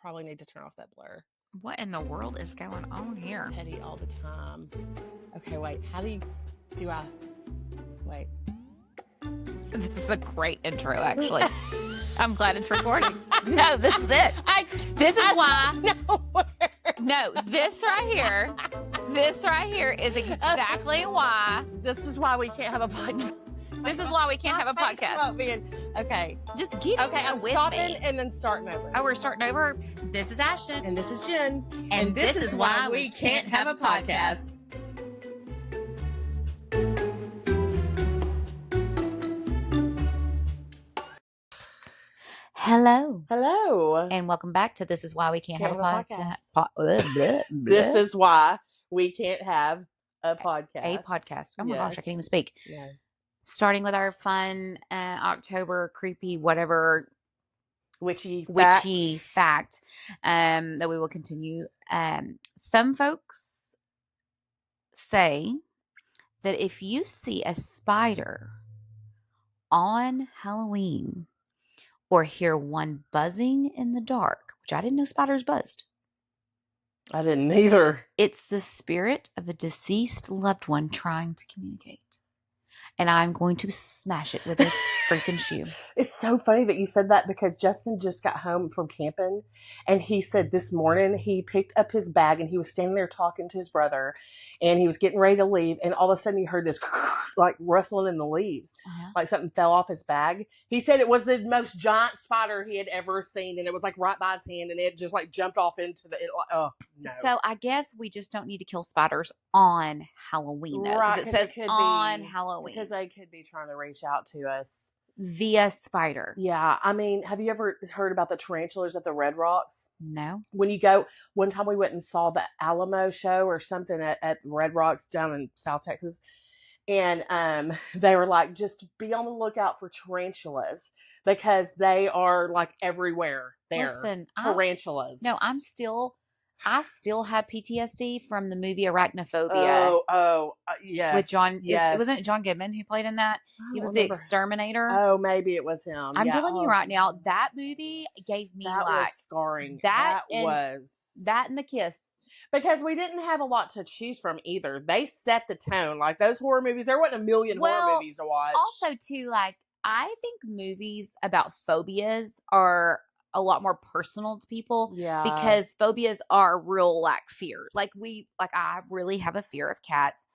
probably need to turn off that blur. What in the world is going on here? Petty all the time. Okay, wait. How do I... Wait. This is a great intro, actually. I'm glad it's recording. No, this is it. This is why. No, this right here is exactly why. This is why we can't have a podcast. This is why we can't have a podcast. Okay. Just get Okay, I'm with stopping me. and then starting over. Oh, we're starting over. This is Ashton. And this is Jen. And this is why we can't have a podcast. Hello. Hello. And welcome back to This Is Why We Can't Have a Podcast. This is why we can't have a podcast. A podcast. Oh my Yes. gosh, I can't even speak. Yeah. Starting with our fun October creepy whatever Witchy fact that we will continue. Some folks say that if you see a spider on Halloween or hear one buzzing in the dark, which I didn't know spiders buzzed. I didn't either. It's the spirit of a deceased loved one trying to communicate. And I'm going to smash it with a freaking shoe. It's so funny that you said that because Justin just got home from camping and he said this morning he picked up his bag and he was standing there talking to his brother and he was getting ready to leave and all of a sudden he heard this like rustling in the leaves, like something fell off his bag. He said it was the most giant spider he had ever seen and it was like right by his hand and it just like jumped off into the, no. So I guess we just don't need to kill spiders on Halloween though. Right, because it says on Halloween. Because they could be trying to reach out to us. Via spider. Yeah. I mean, have you ever heard about the tarantulas at the Red Rocks? No. When you go, one time we went and saw the Alamo show or something at Red Rocks down in South Texas. And they were like, just be on the lookout for tarantulas because they are like everywhere there. Listen, tarantulas. I still have PTSD from the movie Arachnophobia. Yes. With John, yes. wasn't it John Goodman who played in that? He was the exterminator. Oh, maybe it was him. I'm telling you right now, that movie gave me that was scarring. That and The Kiss. Because we didn't have a lot to choose from either. They set the tone. Like those horror movies, there wasn't a million horror movies to watch. Also, too, like I think movies about phobias are a lot more personal to people. Yeah. Because phobias are real like fears. Like I really have a fear of cats.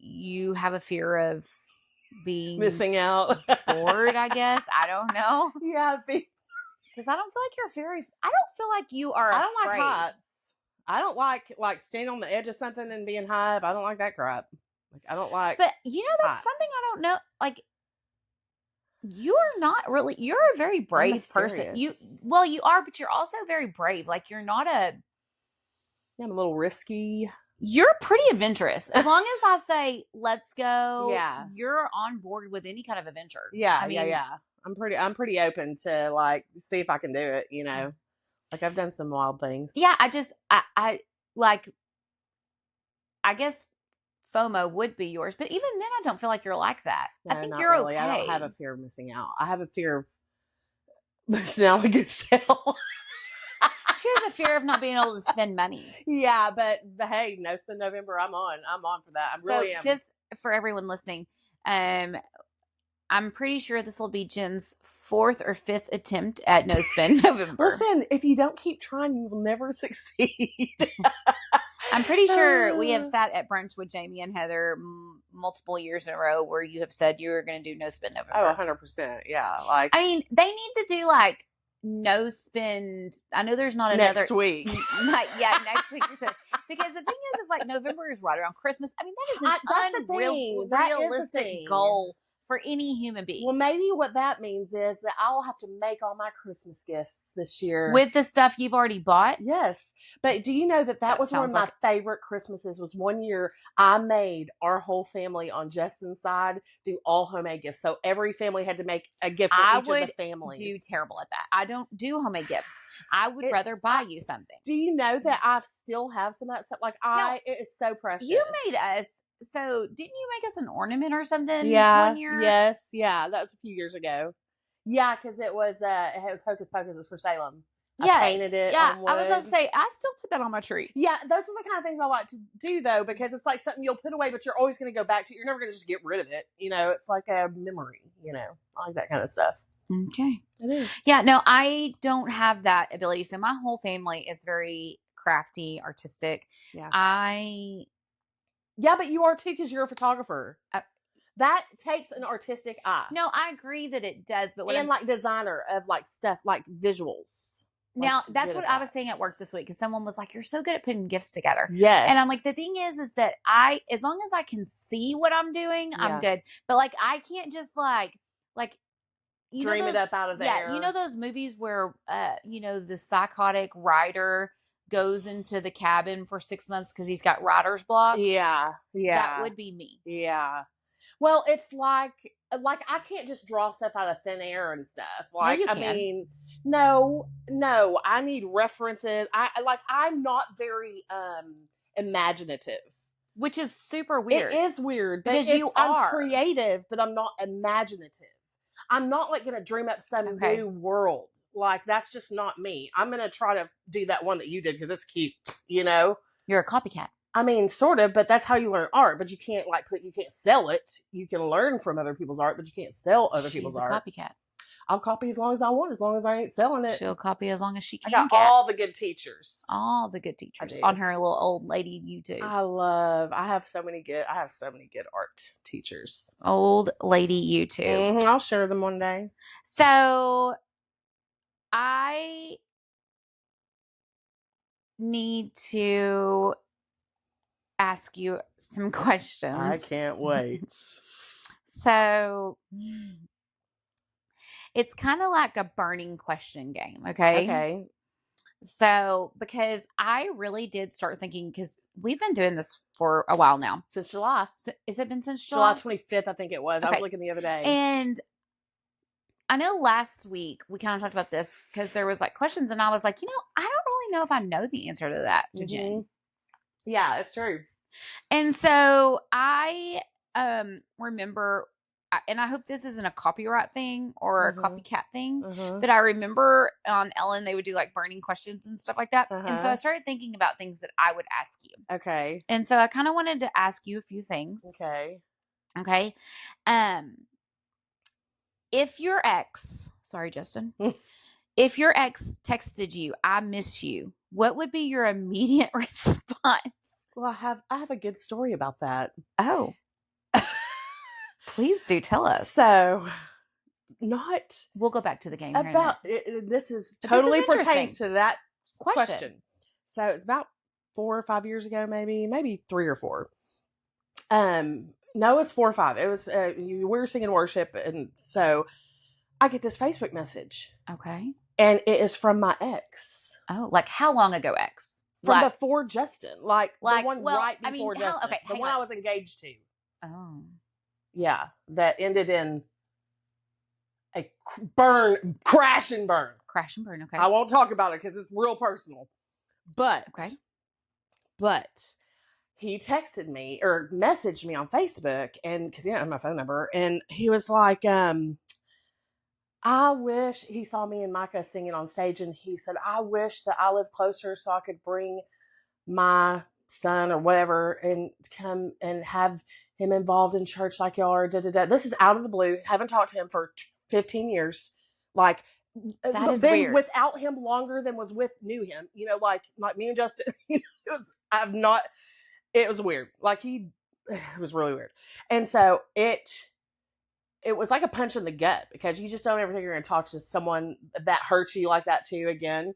You have a fear of being missing out. bored, I guess. I don't know. Yeah. Because I don't feel like I don't feel like you are I don't afraid. like heights. I don't like standing on the edge of something and being high up. I don't like that crap. Like I don't like. But you know, that's something I don't know. Like you're a very brave person. You are, but you're also very brave. Like you're not yeah, I'm a little risky. You're pretty adventurous. As long as I say, let's go. Yeah. You're on board with any kind of adventure. Yeah. Yeah. I'm pretty open to like see if I can do it, you know. Like I've done some wild things. Yeah, I guess FOMO would be yours, but even then I don't feel like you're like that. No, I think not you're really. okay. I don't have a fear of missing out. I have a fear of missing out on a good sale. She has a fear of not being able to spend money. Yeah, but hey, No Spend November, I'm on for that. I just for everyone listening, I'm pretty sure this will be Jen's 4th or 5th attempt at No Spend November. Listen, if you don't keep trying, you will never succeed. I'm pretty sure we have sat at brunch with Jamie and Heather multiple years in a row where you have said you were going to do No Spend November. Oh, 100%. Yeah. Like, I mean, they need to do like no spend. I know there's not another next week. Next week or so. Because the thing is like November is right around Christmas. I mean, that is an unrealistic goal for any human being. Well, maybe what that means is that I'll have to make all my Christmas gifts this year. With the stuff you've already bought? Yes. But do you know that was one of my favorite Christmases was one year I made our whole family on Justin's side do all homemade gifts. So every family had to make a gift for each of the families. I would do terrible at that. I don't do homemade gifts. I would rather buy you something. Do you know that I still have some of that stuff? Like it is so precious. You made us. So, didn't you make us an ornament or something one year? Yes. Yeah. That was a few years ago. Yeah, because it was Hocus Pocus. It was for Salem. Yes. painted it Yeah, on wood. I was about to say, I still put that on my tree. Yeah, those are the kind of things I like to do, though, because it's like something you'll put away, but you're always going to go back to. You're never going to just get rid of it. It's like a memory, I like that kind of stuff. Okay. It is. Yeah, no, I don't have that ability. So my whole family is very crafty, artistic. Yeah. Yeah, but you are too, because you're a photographer. That takes an artistic eye. No, I agree that it does, but and like designer of like stuff, like visuals. Now, that's what I was saying at work this week, because someone was like, you're so good at putting gifts together. Yes. And I'm like, the thing is that as long as I can see what I'm doing, I'm good. But like, I can't just like, dream it up out of the air. Yeah, those movies where, the psychotic writer goes into the cabin for 6 months because he's got writer's block? Yeah. That would be me. Yeah. Well, it's like I can't just draw stuff out of thin air and stuff. Like, you can. I mean, no, I need references. I'm not very imaginative. Which is super weird. It is weird. Because I'm creative, but I'm not imaginative. I'm not like going to dream up some new world. Like, that's just not me. I'm going to try to do that one that you did because it's cute, You're a copycat. I mean, sort of, but that's how you learn art. But you can't you can't sell it. You can learn from other people's art, but you can't sell other people's art. She's a copycat. I'll copy as long as I want, as long as I ain't selling it. She'll copy as long as she can. I got all the good teachers. All the good teachers on her little old lady YouTube. I have so many good art teachers. Old lady YouTube. I'll share them one day. So I need to ask you some questions. I can't wait. So it's kind of like a burning question game, okay? Okay. So, because I really did start thinking, because we've been doing this for a while now. Since July. So, has it been since July? July 25th, I think it was. Okay. I was looking the other day. And I know last week we kind of talked about this because there was like questions, and I was like, I don't really know if I know the answer to that, to Jen. Yeah, it's true. And so I remember, and I hope this isn't a copyright thing or a copycat thing, but I remember on Ellen, they would do like burning questions and stuff like that. And so I started thinking about things that I would ask you. Okay. And so I kind of wanted to ask you a few things. Okay. If your ex, sorry, Justin, if your ex texted you, I miss you, what would be your immediate response? Well, I have a good story about that. Oh. Please do tell us. So, we'll go back to the game. This is totally pertains to that question. So it's about 4 or 5 years ago, maybe 3 or 4. No, it's 4 or 5. It was we were singing worship, and so I get this Facebook message. Okay. And it is from my ex. Oh, like how long ago ex? From before Justin, like the one right before Justin, the one I was engaged to. Oh. Yeah, that ended in a crash and burn. Crash and burn, okay. I won't talk about it because it's real personal. But he texted me or messaged me on Facebook, and because he didn't have my phone number, and he was like, I wish, he saw me and Micah singing on stage, and he said, I wish that I lived closer so I could bring my son or whatever and come and have him involved in church like y'all are. This is out of the blue. Haven't talked to him for 15 years. Like, that is been weird. Without him longer than knew him. Like me and Justin. It was weird. Like it was really weird. And so it was like a punch in the gut, because you just don't ever think you're going to talk to someone that hurts you like that too again.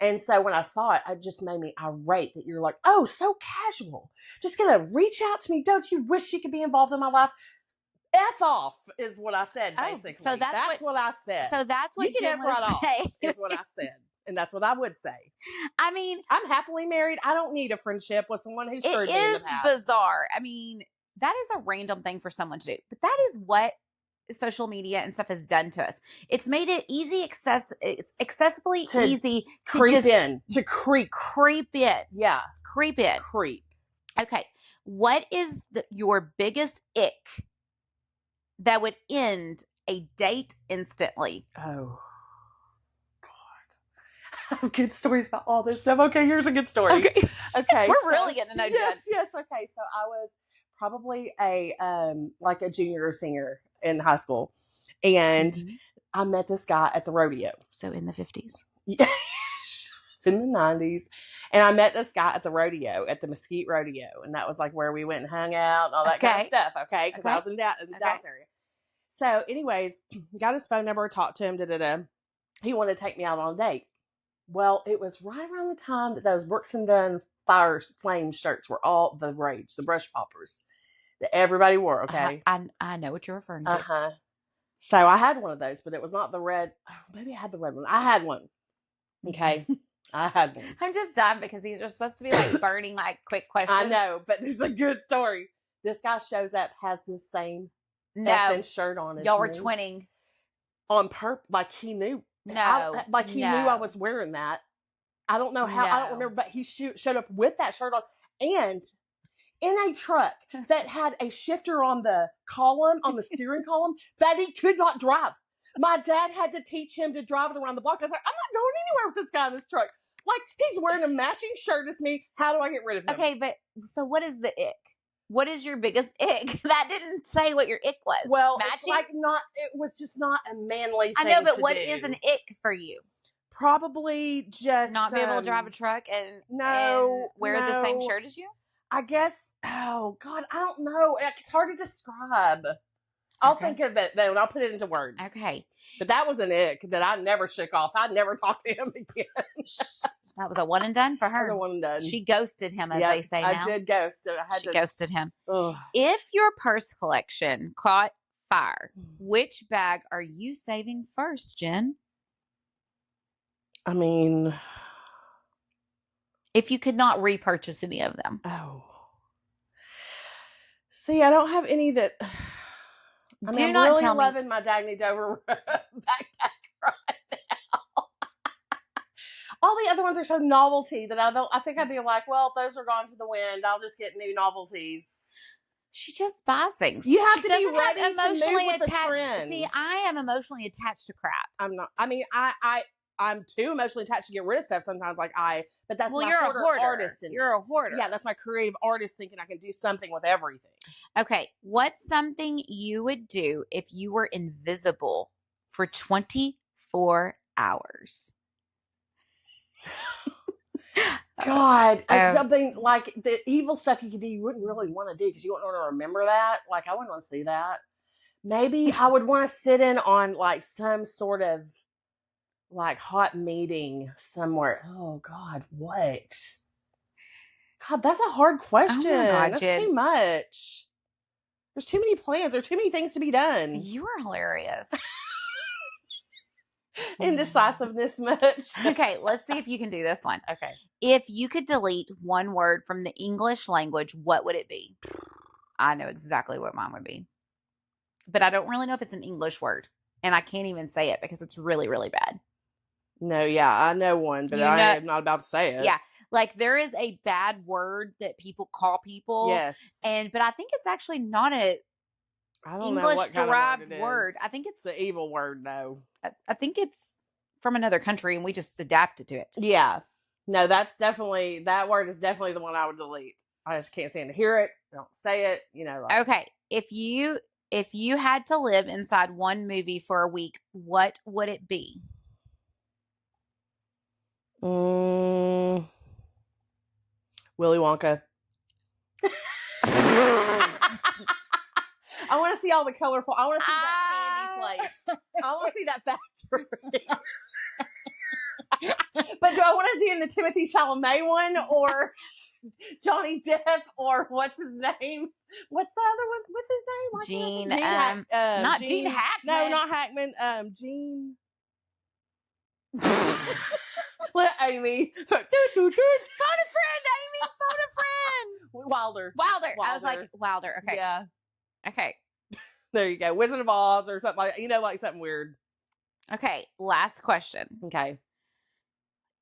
And so when I saw it, it just made me irate that you're like, oh, so casual. Just going to reach out to me. Don't you wish you could be involved in my life? F off is what I said, basically. So that's what I said. So that's what Jen would say. Is what I said. And that's what I would say. I mean, I'm happily married. I don't need a friendship with someone who's screwed me in the past. It is bizarre. I mean, that is a random thing for someone to do. But that is what social media and stuff has done to us. It's made it accessibly easy to creep in. To creep. Creep in. Yeah. Creep in. Creep. Okay. What is your biggest ick that would end a date instantly? Oh, have good stories about all this stuff. Okay, here's a good story. Okay. We're really getting to know Jen. Yes. Okay, so I was probably a like a junior or senior in high school, and I met this guy at the rodeo. So in the 50s. Yeah. In the 90s, and I met this guy at the rodeo, at the Mesquite Rodeo, and that was like where we went and hung out and all that kind of stuff. Okay, because I was in the Dallas area. So, anyways, got his phone number, talked to him. He wanted to take me out on a date. Well, it was right around the time that those Brooks and Dunn fire flame shirts were all the rage, the brush poppers that everybody wore. Okay, I know what you're referring to. So I had one of those, but it was not the red. Oh, maybe I had the red one. I had one. Okay. I had one. I'm just done because these are supposed to be like burning, like quick questions. I know, but this is a good story. This guy shows up, has the same effing shirt on. Y'all were twinning on purpose, like he knew. He knew I was wearing that. I don't know how. I don't remember, but he showed up with that shirt on, and in a truck that had a shifter on the column, on the steering column, that he could not drive. My dad had to teach him to drive it around the block. I was like, I'm not going anywhere with this guy in this truck. Like, he's wearing a matching shirt as me. How do I get rid of him? Okay, but so what is the ick? What is your biggest ick? That didn't say what your ick was. Well, matching? It was just not a manly thing. I know, but what is an ick for you? Probably just not be able to drive a truck and wear the same shirt as you? I guess, oh God, I don't know. It's hard to describe. I'll think of it then. I'll put it into words. Okay. But that was an ick that I never shook off. I'd never talk to him again. That was a one and done for her. That was a one and done. She ghosted him, as they say now. I did ghost. She ghosted him. Ugh. If your purse collection caught fire, which bag are you saving first, Jen? I mean, if you could not repurchase any of them. Oh. See, I don't have any that... I mean, I'm really loving my Dagny Dover backpack right now. All the other ones are so novelty that I think I'd be like, well, those are gone to the wind. I'll just get new novelties. She just buys things. You have to be ready to move with the trends. See, I am emotionally attached to crap. I'm not. I mean, I'm too emotionally attached to get rid of stuff sometimes. But that's you're a hoarder. Artist. You're a hoarder. Yeah, that's my creative artist thinking I can do something with everything. Okay, what's something you would do if you were invisible for 24 hours? God, something like the evil stuff you could do, you wouldn't really want to do because you wouldn't want to remember that. Like, I wouldn't want to see that. Maybe I would want to sit in on like some sort of like hot meeting somewhere. Oh God, what? God, that's a hard question. Oh my God, that's Jen. Too much. There's too many plans. There's too many things to be done. You are hilarious. Indecisiveness much. Okay, let's see if you can do this one. Okay. If you could delete one word from the English language, what would it be? I know exactly what mine would be. But I don't really know if it's an English word. And I can't even say it because it's really, really bad. No, yeah, I know one, but I am not about to say it. Yeah, like there is a bad word that people call people. Yes. But I think it's actually not a English-derived word. I think it's an evil word, though. I think it's from another country, and we just adapted to it. Yeah. No, that word is definitely the one I would delete. I just can't stand to hear it. Don't say it. Okay, if you had to live inside one movie for a week, what would it be? Willy Wonka. I want to see all the colorful. I want to see that candy place. I want to see that factory. But do I want to do in the Timothy Chalamet one or Johnny Depp or what's his name? What's the other one? What's his name? Gene Hackman. No, not Hackman. Gene. Let Amy. Phone a friend, Amy. Phone a friend. Wilder. I was like, Wilder. Okay. Yeah. Okay. There you go. Wizard of Oz or something like something weird. Okay. Last question. Okay.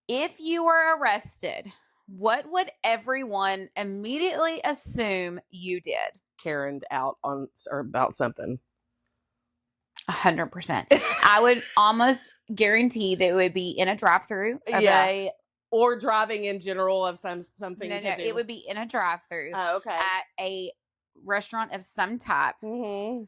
If you were arrested, what would everyone immediately assume you did? Karen'd out on or about something. 100%. I would almost guarantee that it would be in a drive-through of or driving in general of something. No, it would be in a drive-through. Oh, okay. At a restaurant of some type, Mm-hmm.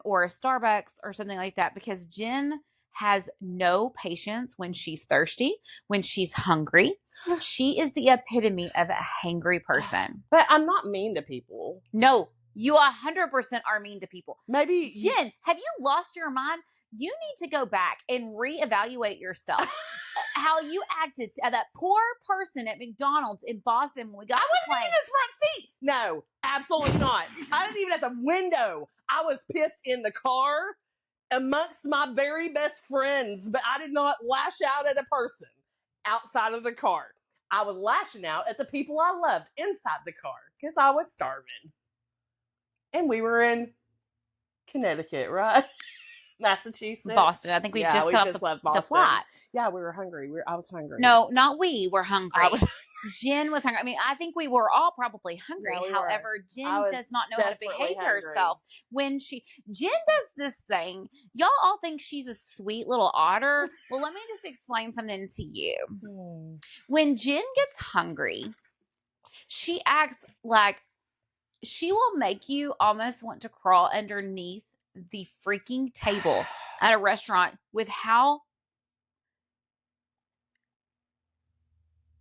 Or a Starbucks or something like that, because Jen has no patience when she's thirsty, when she's hungry. She is the epitome of a hangry person. But I'm not mean to people. No, you 100% are mean to people. Maybe Jen, have you lost your mind? You need to go back and reevaluate yourself. How you acted to that poor person at McDonald's in Boston when we got I wasn't even in the front seat. No, absolutely not. I didn't even at the window. I was pissed in the car amongst my very best friends, but I did not lash out at a person outside of the car. I was lashing out at the people I loved inside the car because I was starving. And we were in Connecticut, right? Massachusetts. Boston. I think we just got off the flight. Yeah, we were hungry. I was hungry. No, not we were hungry. Jen was hungry. I mean, I think we were all probably hungry. Yeah, However, Jen does not know how to behave herself when Jen does this thing. Y'all all think she's a sweet little otter. Well, let me just explain something to you. When Jen gets hungry, she acts like she will make you almost want to crawl underneath the freaking table at a restaurant with how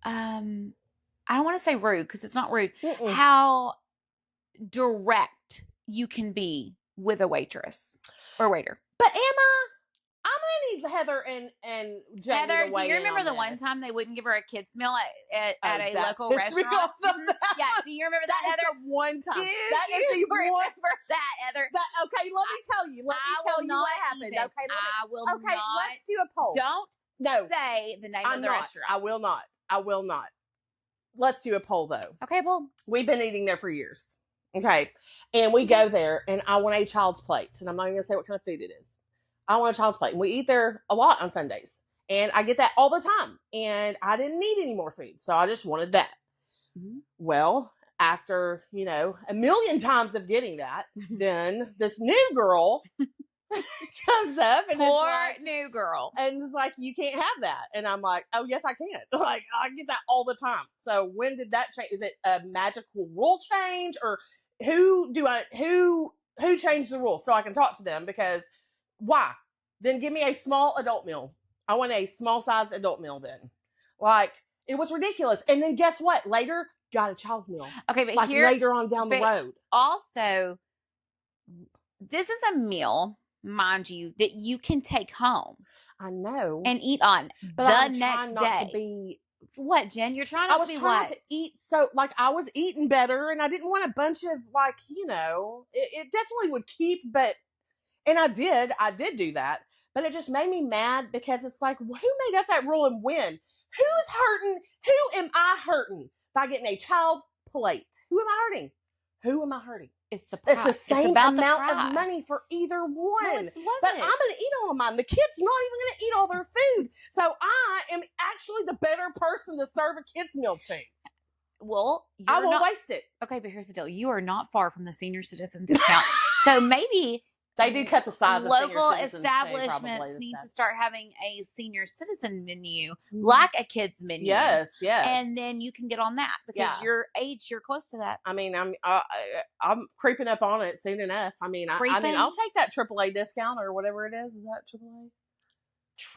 I don't want to say rude because it's not rude. How direct you can be with a waitress or waiter. But Emma, I'm gonna need Heather and Jamie. Heather, do you remember the one time they wouldn't give her a kids meal at a local restaurant? Yeah, do you remember that, Heather? The one time. That is the one. Remember that, Heather? Okay, let me tell you. Let me tell you what happened. I will not. Okay, let's do a poll. Don't say the name of the restaurant. I will not. Let's do a poll though. Okay, poll. We've been eating there for years. Okay, and we go there, and I want a child's plate, and I'm not even gonna say what kind of food it is. I want a child's plate. And we eat there a lot on Sundays. And I get that all the time. And I didn't need any more food. So I just wanted that. Mm-hmm. Well, after, a million times of getting that, then this new girl comes up. And poor new girl. And it's like, you can't have that. And I'm like, oh, yes, I can. Like, I get that all the time. So when did that change? Is it a magical rule change? Or who changed the rule so I can talk to them? Because why? Then give me a small adult meal. I want a small sized adult meal then. Like, it was ridiculous. And then guess what? Later, got a child's meal. Okay, but later on down the road. Also, this is a meal, mind you, that you can take home. I know. And eat on but the I'm next day. Not to be what, Jen? You're trying to be what? I was trying to eat so, I was eating better, and I didn't want a bunch of, it definitely would keep, but and I did do that, but it just made me mad because it's like, who made up that rule and when? Who's hurting? Who am I hurting by getting a child's plate? Who am I hurting? It's the price. It's the same amount of money for either one. No, it wasn't. But I'm going to eat all of mine. The kid's not even going to eat all their food. So I am actually the better person to serve a kid's meal to. Well, I won't waste it. Okay, but here's the deal. You are not far from the senior citizen discount. So maybe they do cut the size of local establishments need to start having a senior citizen menu, like a kids menu. Yes. And then you can get on that because your age, you're close to that. I mean, I'm creeping up on it soon enough. I mean, I'll take that AAA discount or whatever it is. Is that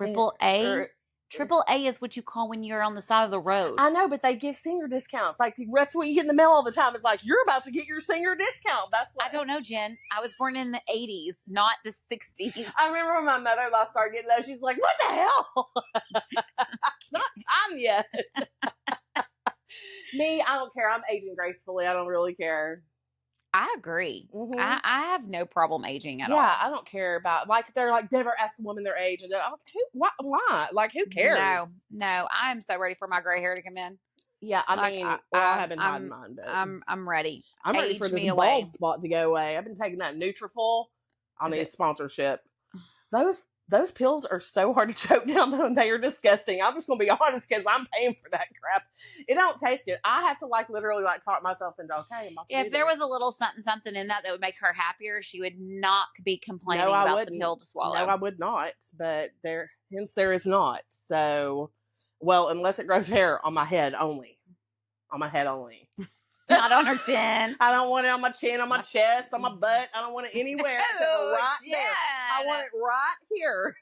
AAA? AAA. AAA is what you call when you're on the side of the road. I know, but they give senior discounts. Like, that's what you get in the mail all the time. It's like, you're about to get your senior discount. That's what. I don't know, Jen. I was born in the 80s, not the 60s. I remember when my mother-in-law started getting those. She's like, what the hell? It's not time yet. Me, I don't care. I'm aging gracefully. I don't really care. I agree. Mm-hmm. I have no problem aging at all. Yeah, I don't care about, they're like, never ask a woman their age. And why? Like, who cares? No, I am so ready for my gray hair to come in. Yeah, I haven't had mine, but I'm ready. I'm ready for this bald spot to go away. I've been taking that Nutrafol. I need a sponsorship. Those those pills are so hard to choke down, though, and they are disgusting. I'm just going to be honest because I'm paying for that crap. It don't taste good. I have to like literally like talk myself into, okay, if there was a little something in that would make her happier, she would not be complaining about the pill to swallow. No, I would not. But hence there is not. So, well, unless it grows hair on my head only. On my head only. Not on her chin. I don't want it on my chin, on my chest, on my butt. I don't want it anywhere except right there. I want it right here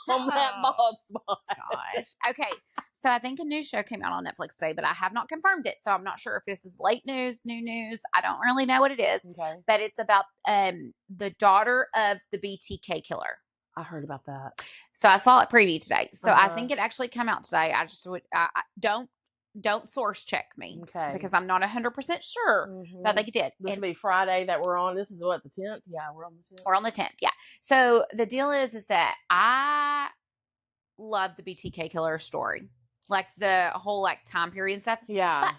on that bald spot. Gosh. Okay. So I think a new show came out on Netflix today, but I have not confirmed it. So I'm not sure if this is late news, new news. I don't really know what it is. Okay. But it's about the daughter of the BTK killer. I heard about that. So I saw it preview today. So I think it actually came out today. I just would don't source check me, okay? Because I'm not 100% sure that I think it did. This will be Friday that we're on. This is what, the 10th? Yeah, we're on the 10th. We're on the 10th, yeah. So the deal is that I love the BTK killer story, like the whole like time period and stuff. Yeah.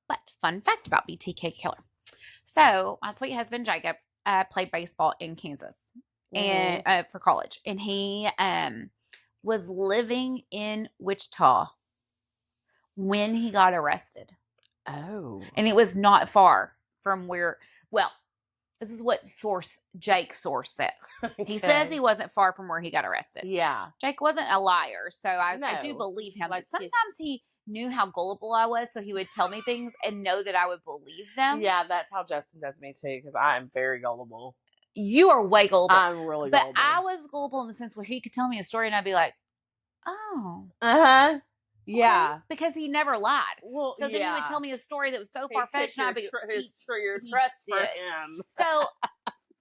But fun fact about BTK killer. So my sweet husband Jacob played baseball in Kansas and for college, and he was living in Wichita when he got arrested. Oh. And it was not far from where, well, this is what Jake's source says. Okay. He says he wasn't far from where he got arrested. Yeah. Jake wasn't a liar, so I do believe him. Like, but sometimes he knew how gullible I was, so he would tell me things and know that I would believe them. Yeah, that's how Justin does me too, because I am very gullible. You are way gullible. I'm really gullible. But I was gullible in the sense where he could tell me a story and I'd be like, oh. Uh-huh. Yeah. Okay. Because he never lied. Well, so then he would tell me a story that was so far-fetched. And I'd be, your trust for him. So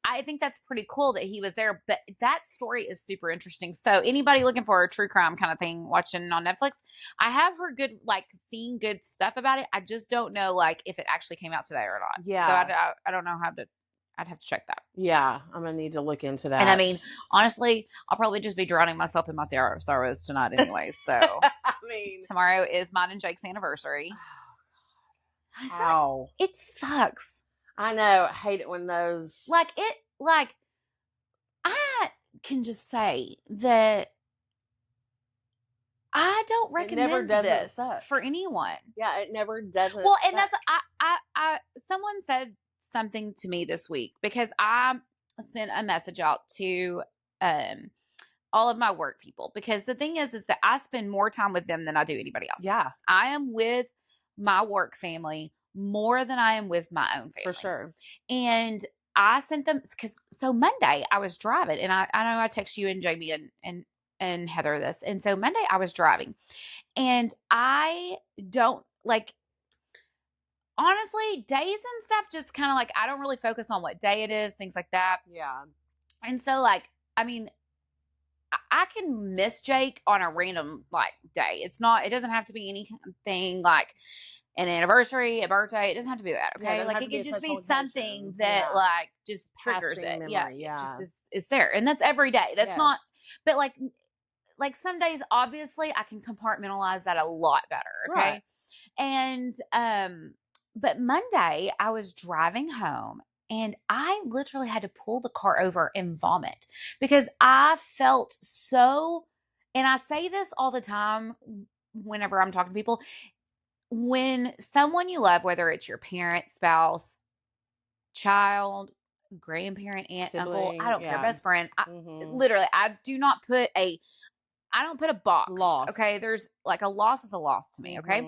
I think that's pretty cool that he was there. But that story is super interesting. So anybody looking for a true crime kind of thing watching on Netflix, I have heard good, like, seeing good stuff about it. I just don't know, like, if it actually came out today or not. Yeah. So I don't know how to. I'd have to check that. Yeah, I'm going to need to look into that. And I mean, honestly, I'll probably just be drowning myself in my sorrows tonight anyway. So, I mean, tomorrow is mine and Jake's anniversary. How? It sucks. I know. I hate it when those. I can just say that I don't recommend this for anyone. Yeah, it never doesn't. Well, and that's, someone said something to me this week because I sent a message out to all of my work people, because the thing is that I spend more time with them than I do anybody else. Yeah. I am with my work family more than I am with my own family. For sure. And I sent them, so Monday I was driving, and I know I text you and Jamie and Heather this. And so Monday I was driving, and I don't like, honestly, days and stuff, just kind of like, I don't really focus on what day it is, things like that. Yeah. And so, like, I mean, I can miss Jake on a random, like, day. It doesn't have to be anything like an anniversary, a birthday. It doesn't have to be that, okay? Like, it could just be something that, like, just triggers it. Memory, yeah. It just is there. And that's every day. That's not, but like some days, obviously, I can compartmentalize that a lot better, okay? Right. And, but Monday, I was driving home, and I literally had to pull the car over and vomit because I felt so, and I say this all the time whenever I'm talking to people, when someone you love, whether it's your parent, spouse, child, grandparent, aunt, sibling, uncle, I don't care, best friend, literally, I don't put a box. Loss. Okay, there's like a loss is a loss to me, okay?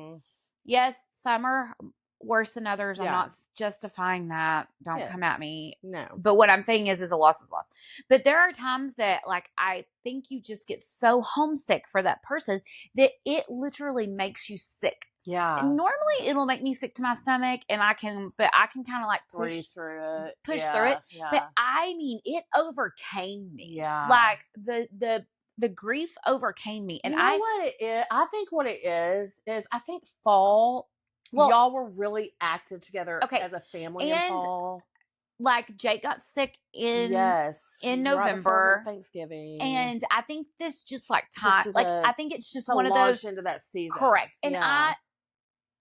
Yes, some are worse than others. Yeah. I'm not justifying that. Don't come at me. No. But what I'm saying is a loss is loss. But there are times that, like, I think you just get so homesick for that person that it literally makes you sick. Yeah. And normally it'll make me sick to my stomach, and I can kind of like push through it. Yeah. But I mean, it overcame me. Yeah. Like the grief overcame me. And you know what it is? I think what it is I think fall. Well, y'all were really active together as a family in fall. Like, Jake got sick in November, right Thanksgiving, and I think this just like time. I think it's just one of those into that season, correct. And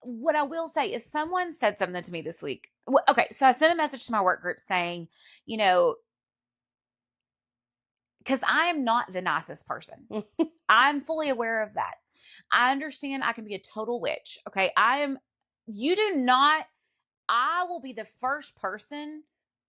what I will say is, someone said something to me this week. Okay, so I sent a message to my work group saying, because I am not the nicest person. I'm fully aware of that. I understand I can be a total witch. Okay. You do not, I will be the first person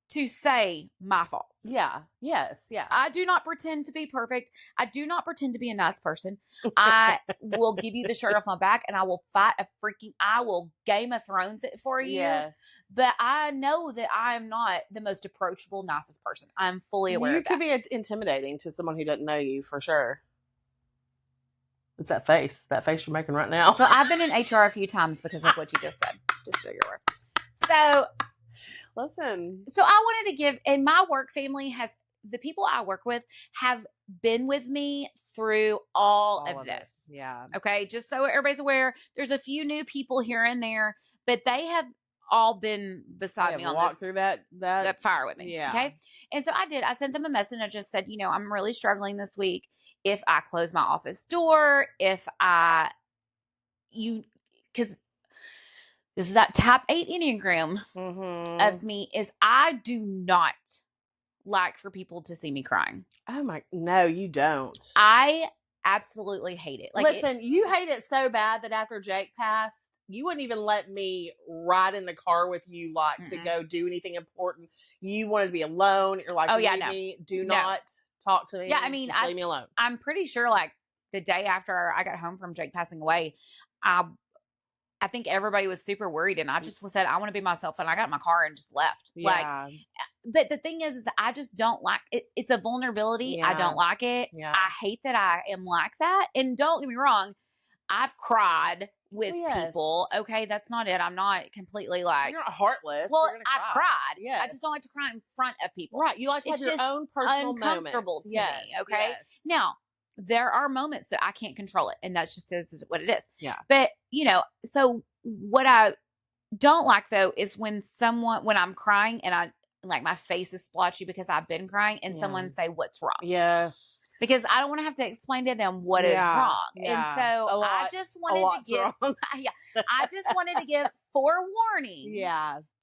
to say my faults. Yeah. Yes. Yeah. I do not pretend to be perfect. I do not pretend to be a nice person. I will give you the shirt off my back and I will I will Game of Thrones it for you. Yes. But I know that I am not the most approachable, nicest person. I'm fully aware of that. You could be intimidating to someone who doesn't know you, for sure. It's that face you're making right now. So I've been in HR a few times because of what you just said, just so you're aware. So listen. So I wanted to give, and my work family the people I work with have been with me through all of this. Yeah. Okay. Just so everybody's aware, there's a few new people here and there, but they have all been beside me on walk this. Through that fire with me. Yeah. Okay. And so I sent them a message and I just said, I'm really struggling this week. If I close my office door, because this is that type 8 Enneagram of me, is I do not like for people to see me crying. Oh no, you don't. I absolutely hate it. Listen, you hate it so bad that after Jake passed, you wouldn't even let me ride in the car with you, to go do anything important. You wanted to be alone. You're like, me. Do not talk to me. Yeah, I mean, just leave me alone. I'm pretty sure, the day after I got home from Jake passing away, I think everybody was super worried, and I just said, I want to be myself, and I got in my car and just left. Yeah. But the thing is I just don't like it. It's a vulnerability. Yeah. I don't like it. Yeah. I hate that I am like that. And don't get me wrong, I've cried with people. Okay, that's not it. I'm not completely you're not heartless. Well, I've cried. Yes. I just don't like to cry in front of people. Right. You like to have your own personal uncomfortable moments. to me. Okay. Yes. Now, there are moments that I can't control it, and that's just what it is. Yeah. But so what I don't like though is when I'm crying and my face is splotchy because I've been crying, and someone say, "What's wrong?" Yes. Because I don't want to have to explain to them what is wrong. Yeah. And so I just wanted to give I just wanted to give forewarning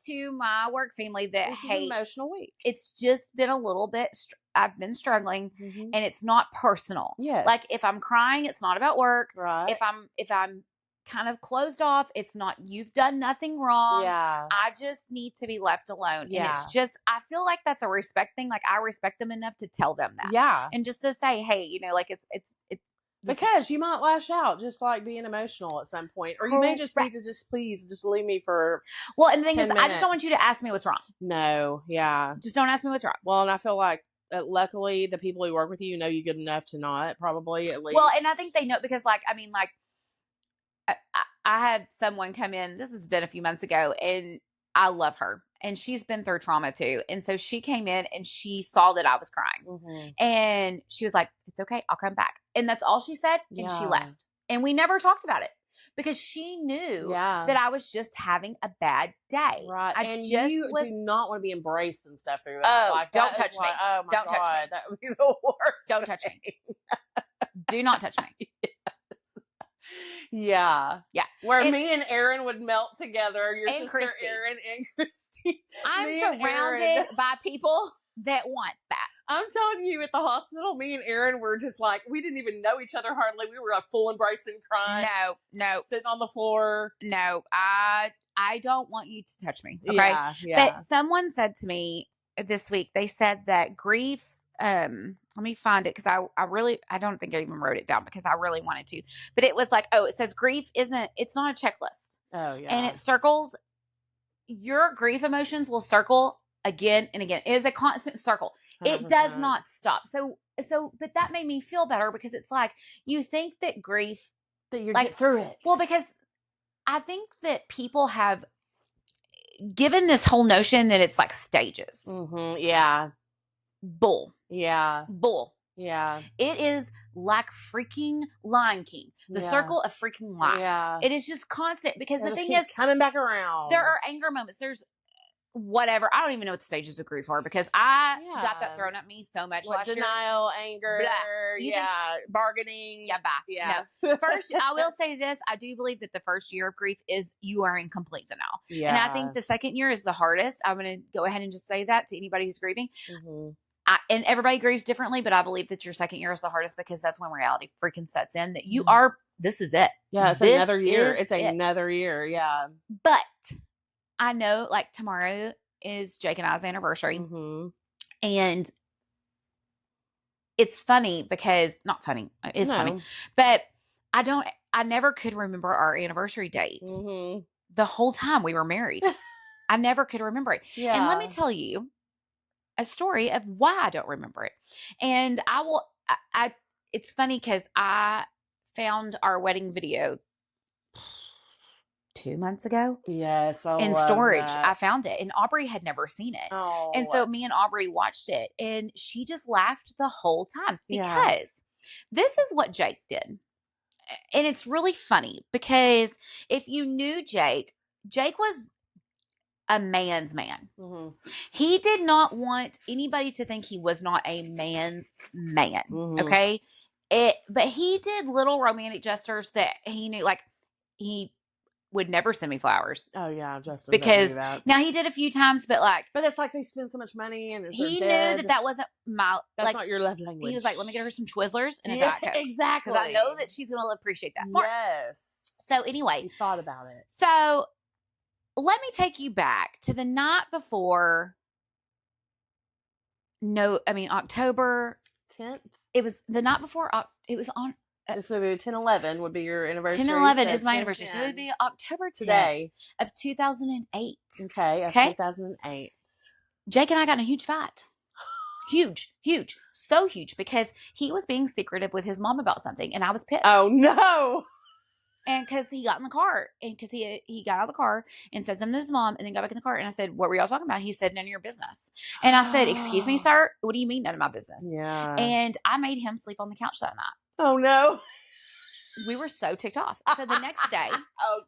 to my work family that this is an emotional week. It's just been a little bit I've been struggling, and it's not personal. Yes. Like if I'm crying, it's not about work. Right. If I'm kind of closed off, it's not, you've done nothing wrong. Yeah. I just need to be left alone. Yeah. And it's just, I feel like that's a respect thing. Like I respect them enough to tell them that. Yeah. And just to say, hey, it's because you might lash out just being emotional at some point, or you may just need to please leave me for. Well, and the thing is, minutes. I just don't want you to ask me what's wrong. No. Yeah. Just don't ask me what's wrong. Well, and I feel like luckily the people who work with you know you good enough to not, probably, at least. Well, and I think they know because I had someone come in, this has been a few months ago, and I love her. And she's been through trauma too. And so she came in and she saw that I was crying. And she was like, it's okay, I'll come back. And that's all she said. And she left. And we never talked about it because she knew that I was just having a bad day. Right. You do not want to be embraced and stuff through that. Oh, don't touch me. Oh my don't God. Touch me. That would be the worst. Don't touch me. Do not touch me. Yeah. Yeah. Where me and Aaron would melt together. Your and sister Christy. Aaron and Christy. I'm surrounded by people that want that. I'm telling you, at the hospital, me and Aaron were just we didn't even know each other hardly. We were full embracing, crying. No. Sitting on the floor. No, I don't want you to touch me. Okay. Yeah. But someone said to me this week, they said that grief, let me find it because I don't think I even wrote it down because I really wanted to. But it was it says grief it's not a checklist. Oh, yeah. And it circles, your grief emotions will circle again and again. It is a constant circle. 100%. It does not stop. So, but that made me feel better because it's you think that grief. That you're get through it. Well, because I think that people have given this whole notion that it's stages. Yeah. Bull. Yeah. Bull. Yeah. It is like freaking Lion King. The circle of freaking life. Yeah. It is just constant because the thing is coming back around. There are anger moments. There's whatever. I don't even know what the stages of grief are because I got that thrown at me so much last denial, anger, bargaining. Yeah, bye. Yeah. No. First, I will say this. I do believe that the first year of grief is you are in complete denial. Yeah. And I think the second year is the hardest. I'm going to go ahead and just say that to anybody who's grieving. And everybody grieves differently, but I believe that your second year is the hardest because that's when reality freaking sets in that you are, this is it. Yeah, it's This another year. is It's another year. Yeah. But I know, like, tomorrow is Jake and I's anniversary. Mm-hmm. And it's funny because, not funny, it's funny, but I never could remember our anniversary date the whole time we were married. I never could remember it. Yeah. And let me tell you a story of why I don't remember it. And it's funny because I found our wedding video 2 months ago. Yes. In storage. I found it and Aubrey had never seen it. Oh. And so me and Aubrey watched it and she just laughed the whole time because this is what Jake did. And it's really funny because if you knew Jake was a man's man. He did not want anybody to think he was not a man's man. Okay. But he did little romantic gestures that he knew, like he would never send me flowers. Oh yeah, Justin. Because now he did a few times, but it's like they spend so much money and he knew that wasn't my. That's not your love language. He was like, "Let me get her some Twizzlers and a Diet Coke." Exactly. Because I know that she's gonna appreciate that more. Yes. So anyway, he thought about it. So let me take you back to the night before. October 10th. It was the night before. It was on. So 10/11 would be your anniversary. 10/11 is my anniversary. So it would be October 10th today of 2008. Okay. 2008. Jake and I got in a huge fight. Huge. So huge because he was being secretive with his mom about something and I was pissed. Oh no. And because he got in the car and because he got out of the car and said something to his mom and then got back in the car and I said, "What were y'all talking about?" He said, "None of your business." And I said, "Excuse me, sir, what do you mean none of my business?" Yeah. And I made him sleep on the couch that night. Oh no. We were so ticked off. So the next day,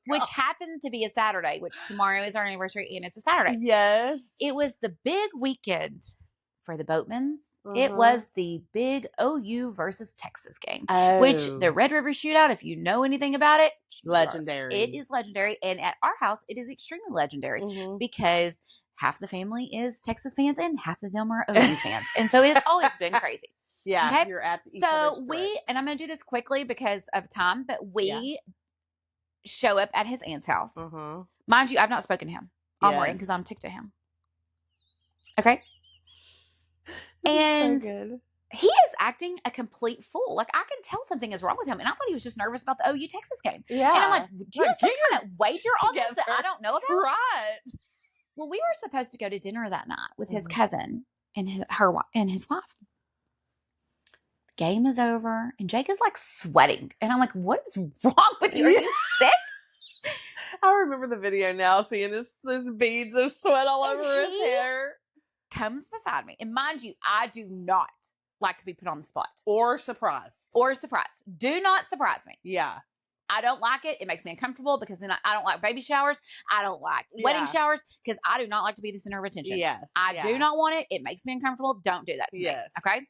which happened to be a Saturday, which tomorrow is our anniversary and it's a Saturday. Yes. It was the big weekend for the Boatmans. It was the big OU versus Texas game, which the Red River Shootout, if you know anything about it, legendary. It is legendary. And at our house, it is extremely legendary because half the family is Texas fans and half of them are OU fans. And so it's always been crazy. Yeah. Okay? You're at so and I'm going to do this quickly because of time, but we show up at his aunt's house. Mind you, I've not spoken to him all morning because I'm ticked at him. Okay. And so he is acting a complete fool. Like, I can tell something is wrong with him. And I thought he was just nervous about the OU Texas game. Yeah. And I'm like, do you have some kind of wager on this that I don't know about? Right. Well, we were supposed to go to dinner that night with his cousin and his wife. The game is over and Jake is like sweating. And I'm like, what is wrong with you? Are you sick? I remember the video now, seeing this beads of sweat all over his hair. Comes beside me. And mind you, I do not like to be put on the spot. Or surprised. Do not surprise me. Yeah. I don't like it. It makes me uncomfortable because then I don't like baby showers. I don't like wedding showers because I do not like to be the center of attention. Yes. I do not want it. It makes me uncomfortable. Don't do that to me. Okay.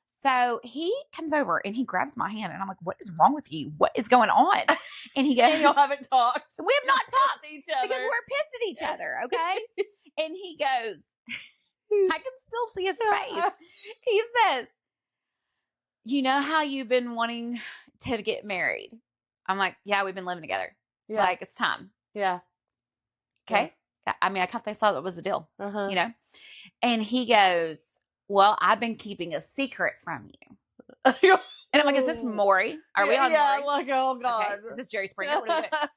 So he comes over and he grabs my hand and I'm like, what is wrong with you? What is going on? And he goes, y'all haven't talked. We have not talked to each other because we're pissed at each other. Okay. And he goes, I can still see his face. He says, "You know how you've been wanting to get married?" I'm like, "Yeah, we've been living together. Yeah. Like, it's time." Yeah. Okay. Yeah. I mean, I kind of thought that was a deal, you know? And he goes, "Well, I've been keeping a secret from you." And I'm like, "Is this Maury? Are we on Maury?" Yeah, like, oh God. Okay. Is this Jerry Springer? What are we doing?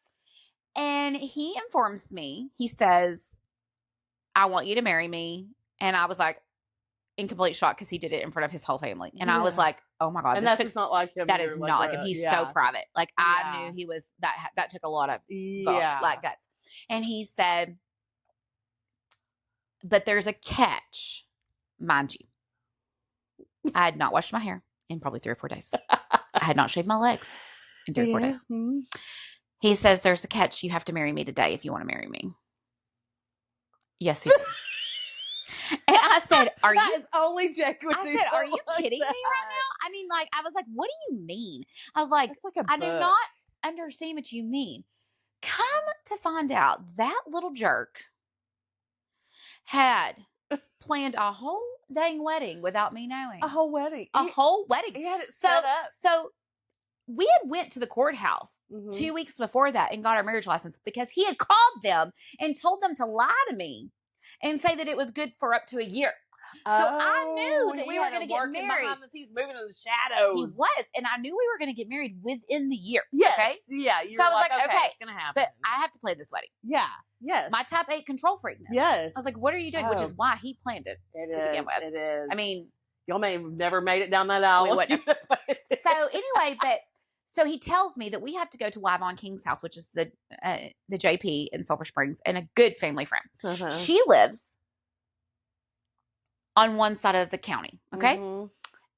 And he informs me, he says, "I want you to marry me." And I was like, in complete shock because he did it in front of his whole family. And I was like, oh my God. And that's just not like him. That is not like him. He's so private. Like, I knew he was, that took a lot of guts. And he said, "But there's a catch, mind you. I had not washed my hair in probably 3 or 4 days. I had not shaved my legs in 3 or 4 days." He says, "There's a catch. You have to marry me today if you want to marry me." Yes, he did. And I said, that is only Jake would I said, "Are you kidding me right now?" I mean, like, I was like, "What do you mean?" I was like, "I do not understand what you mean." Come to find out, that little jerk had planned a whole dang wedding without me knowing. A whole wedding. A whole wedding. He had it set up. So we had went to the courthouse 2 weeks before that and got our marriage license because he had called them and told them to lie to me and say that it was good for up to a year. So I knew that we were going to get married. He's moving in the shadows. He was. And I knew we were going to get married within the year. Yes. Okay? Yeah. So I was like, okay, it's going to happen. but I have to plan this wedding. Yeah. Yes. My type 8 control freakness. Yes. I was like, what are you doing? Which is why he planned it to begin with. It is. I mean, y'all may have never made it down that aisle. We wouldn't have. So anyway, so he tells me that we have to go to Yvonne King's house, which is the JP in Sulphur Springs, and a good family friend. Uh-huh. She lives on one side of the county. Okay. Mm-hmm.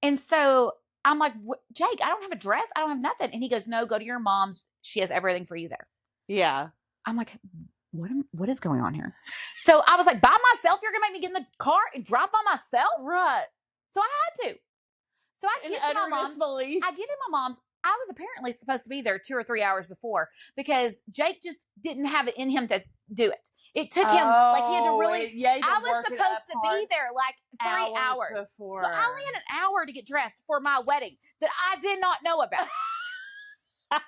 And so I'm like, Jake, I don't have a dress. I don't have nothing. And he goes, no, go to your mom's. She has everything for you there. Yeah. I'm like, what is going on here? So I was like, by myself, you're going to make me get in the car and drive by myself? Right. So I had to. So I get to my mom's. I get in my mom's. I was apparently supposed to be there 2 or 3 hours before because Jake just didn't have it in him to do it. It took him, like he had to really, I was supposed to be there like 3 hours. Before. So I only had an hour to get dressed for my wedding that I did not know about. And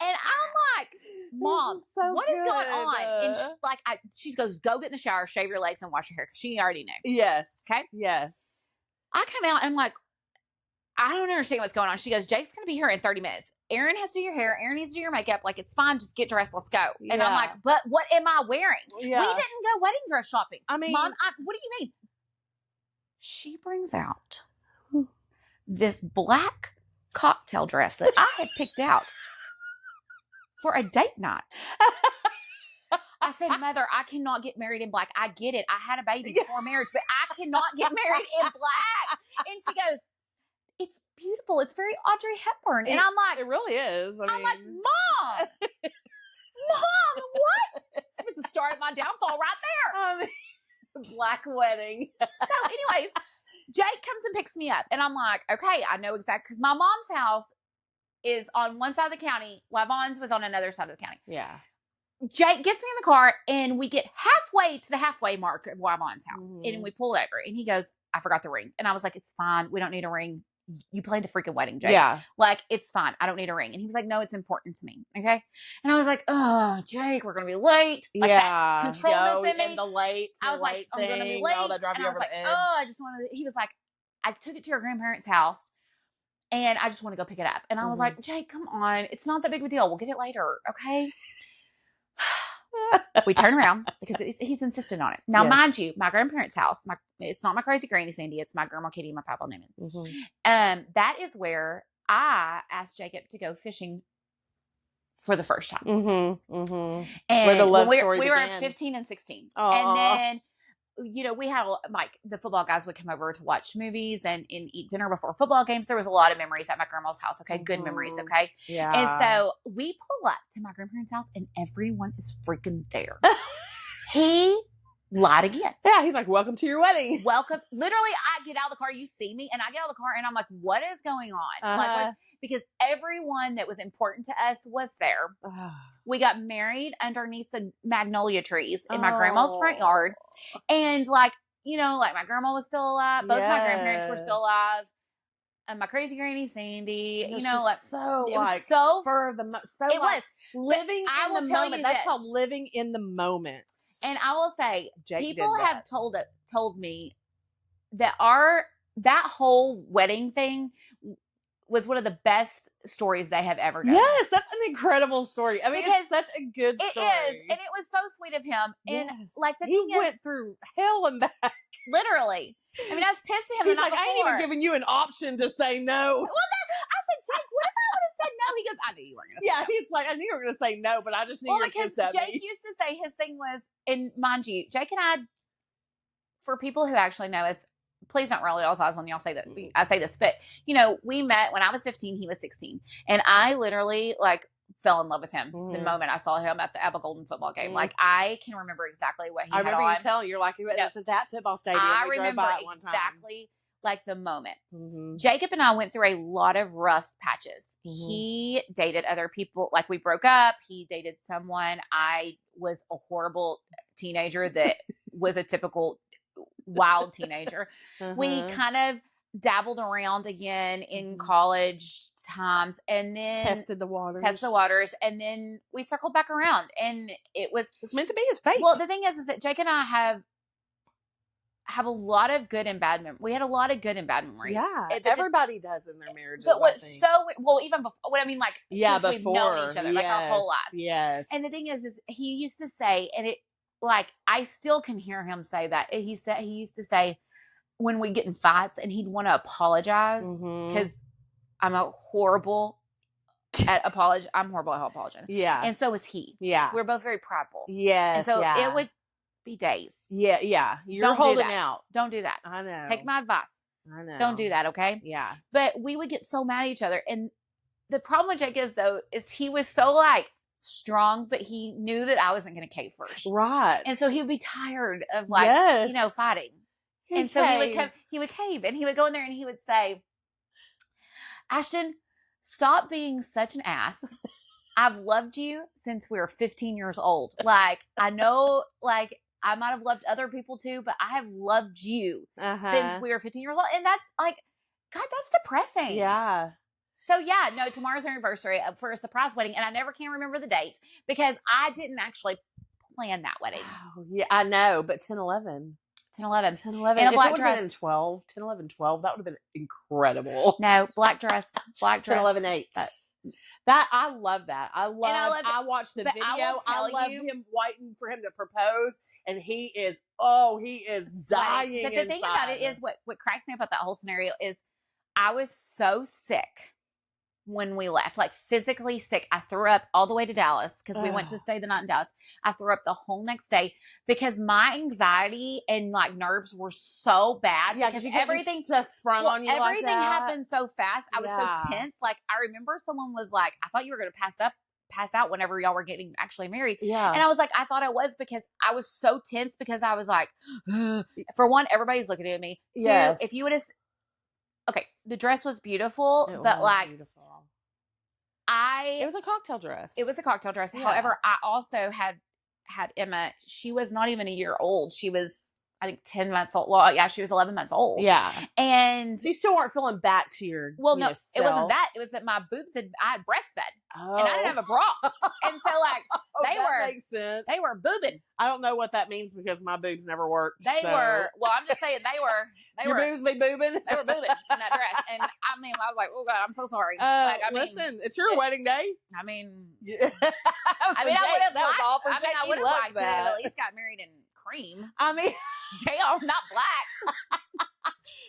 I'm like, Mom, what is going on? And she goes, go get in the shower, shave your legs and wash your hair. Because she already knew. Yes. Okay. Yes. I come out and I'm like, I don't understand what's going on. She goes, Jake's going to be here in 30 minutes. Aaron has to do your hair. Aaron needs to do your makeup. Like, it's fine. Just get dressed. Let's go. And I'm like, but what am I wearing? Yeah. We didn't go wedding dress shopping. I mean, Mom, what do you mean? She brings out this black cocktail dress that I had picked out for a date night. I said, Mother, I cannot get married in black. I get it. I had a baby before marriage, but I cannot get married in black. And she goes, it's beautiful. It's very Audrey Hepburn. And I'm like, it really is. I'm like, Mom, what? It was the start of my downfall right there. Black wedding. So anyways, Jake comes and picks me up. And I'm like, okay, I know exactly. Because my mom's house is on one side of the county. Yvonne's was on another side of the county. Yeah. Jake gets me in the car and we get halfway to the halfway mark of Yvonne's house. And we pull over and he goes, I forgot the ring. And I was like, it's fine. We don't need a ring. You planned a freaking wedding, Jake. Yeah. Like, it's fine. I don't need a ring. And he was like, no, it's important to me. Okay. And I was like, oh, Jake, we're going to be late. Like that control in me. And the late. I was like, I'm going to be late. That drive you over the edge. Oh, I just wanted to, he was like, I took it to your grandparents' house and I just want to go pick it up. And I was like, Jake, come on. It's not that big of a deal. We'll get it later. Okay. We turn around because he's insistent on it. Now, mind you, my grandparents' house, it's not my crazy granny Sandy. It's my grandma Kitty and my papa Newman. That is where I asked Jacob to go fishing for the first time. And where the love story we were 15 and 16. Aww. And then, we had like the football guys would come over to watch movies and eat dinner before football games. There was a lot of memories at my grandma's house. Okay. Good memories. Okay. Yeah. And so we pull up to my grandparents' house and everyone is freaking there. He lied again. Yeah. He's like, welcome to your wedding. Welcome. Literally, I get out of the car. You see me and I get out of the car and I'm like, what is going on? Like, because everyone that was important to us was there. We got married underneath the magnolia trees in my grandma's front yard. And like my grandma was still alive. Both my grandparents were still alive. And my crazy granny Sandy, it was so spur of the moment. It was living in the moment. That's called living in the moment. And I will say, people have told me that that whole wedding thing was one of the best stories they have ever done. Yes, that's an incredible story. I mean, it's such a good story. It is, and it was so sweet of him. And like he went through hell and back. Literally. I mean, I was pissed at him. He's like, I ain't even giving you an option to say no. Well, I said, Jake, what if I would have said no? He goes, I knew you weren't going to say no. Yeah, he's like, I knew you were going to say no, but I just knew you were pissed at me. Jake used to say his thing was, and mind you, Jake and I, for people who actually know us, please don't roll y'all's eyes when y'all say that. I say this, but we met when I was 15, he was 16, and I literally fell in love with him the moment I saw him at the Abba Golden football game. Like, I can remember exactly what he had on. I remember you telling you're like, this is that football stadium. I remember exactly the moment. Jacob and I went through a lot of rough patches. He dated other people. Like, we broke up. He dated someone. I was a horrible teenager that was a typical wild teenager. We Uh-huh. kind of dabbled around again in Mhm. college times, and then Tested the waters. and then we circled back around, and it was It's meant to be. It's fate. well. The thing is that Jake and I have a lot of good and bad memories. We had a lot of good and bad memories. Yeah, everybody does in their marriages. But what's so well, even before, what I mean, like, yeah, since before we've known each other, like our whole lives. Yes. And the thing is he used to say, and it, like, I still can hear him say that. He used to say when we get in fights, and he'd want to apologize because I'm horrible at apology. I'm horrible at apologizing. Yeah, and so is he. Yeah, we're both very prideful. Yes, and so it would be days. Yeah. You're holding out. Don't do that. I know. Take my advice. I know. Don't do that, okay? Yeah. But we would get so mad at each other. And the problem with Jake is, though, is he was so, like, strong, but he knew that I wasn't going to cave first. Right. And so he would be tired of, like, you know, fighting. And so he would cave. And he would go in there and he would say, Ashton, stop being such an ass. I've loved you since we were 15 years old. Like, I know, like, I might have loved other people too, but I have loved you since we were 15 years old. And that's like, God, that's depressing. Yeah. So yeah, no, tomorrow's our anniversary for a surprise wedding. And I never can remember the date because I didn't actually plan that wedding. Oh, yeah, I know, but 10-11. 10-11. 10-11. In a black if it dress. Been 12, 10-11-12, that would have been incredible. No, black dress. 10-11-8. That I love that. I watched the video. I love him waiting for him to propose, and he is dying. But the thing about it is, what cracks me up about that whole scenario is, I was so sick when we left, like physically sick. I threw up all the way to Dallas because we went to stay the night in Dallas. I threw up the whole next day because my anxiety and like nerves were so bad. Yeah, because everything just sprung on you. Everything like that. happened so fast. I was so tense. Like, I remember someone was like, "I thought you were going to pass out whenever y'all were getting actually married." Yeah. And I was like, I thought I was, because I was so tense, because I was like, for one, everybody's looking at me. Two, if you would have, okay, the dress was beautiful, but like, beautiful. It was a cocktail dress. It was a cocktail dress. Yeah. However, I also had Emma. She was not even a year old. She was, I think, 10 months old. Well, yeah, she was 11 months old. Yeah. And so you still weren't feeling back to your, well, no, it wasn't that. It was that my boobs I had breastfed. Oh. And I didn't have a bra. And so, like, makes sense. They were boobing. I don't know what that means because my boobs never worked. They were, well, I'm just saying your boobs be boobing? They were boobing in that dress. And I mean, I was like, oh God, I'm so sorry. Listen, it's your wedding day. I mean, yeah. I would have liked to have at least got married in cream. I mean, damn, not black.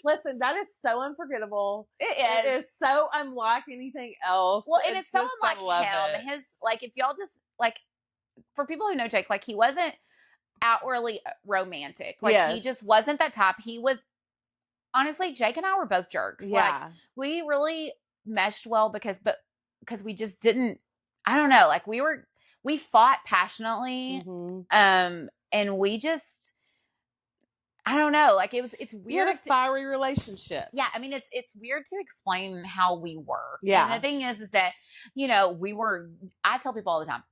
Listen, that is so unforgettable. It is so unlike anything else. Well, and it's so unlike him. His, like, if y'all just, like, for people who know Jake, like, he wasn't outwardly romantic. Like, he just wasn't that type. He was, honestly, Jake and I were both jerks. Yeah. Like, we really meshed well because we just didn't, I don't know, like, we fought passionately. Mm-hmm. And we just, I don't know, like, it's weird. We had a fiery relationship. Yeah, I mean, it's weird to explain how we were. Yeah. And the thing is that, you know, I tell people all the time,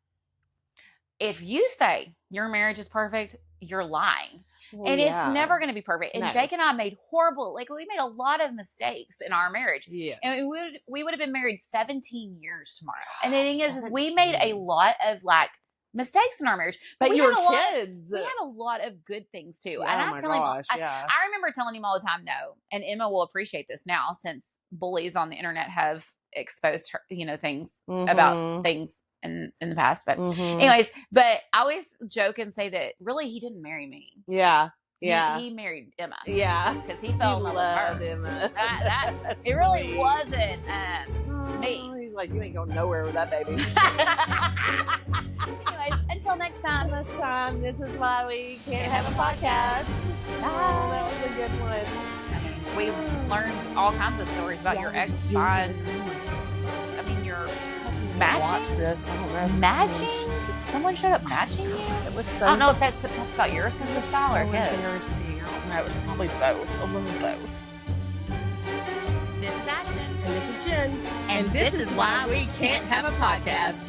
if you say your marriage is perfect, you're lying. Well, and it's never going to be perfect. And Jake and I made we made a lot of mistakes in our marriage. Yeah. And we would have been married 17 years tomorrow. And the thing is we made a lot of, like, mistakes in our marriage, but you were kids. We had a lot of good things too. Oh, and I'm telling you, yeah. I remember telling him all the time, no. And Emma will appreciate this now, since bullies on the internet have exposed her, you know, things about things in the past. But anyways, but I always joke and say that really he didn't marry me. Yeah. Yeah. He married Emma. Yeah. Because he fell in love with her. Emma. It really wasn't me. He's like, you ain't going nowhere with that baby. Anyways, until next time. This is why we can't have a podcast. Oh, that was a good one. We learned all kinds of stories about your ex-son. I mean, your matching. Watch this. I don't know. Matching? Someone showed up matching you? It was so. I don't know if that's about your sense of style or his. Embarrassing. I don't know. It was probably both. A little both. This is Ashton. And this is Jen. And this is why we can't have a podcast.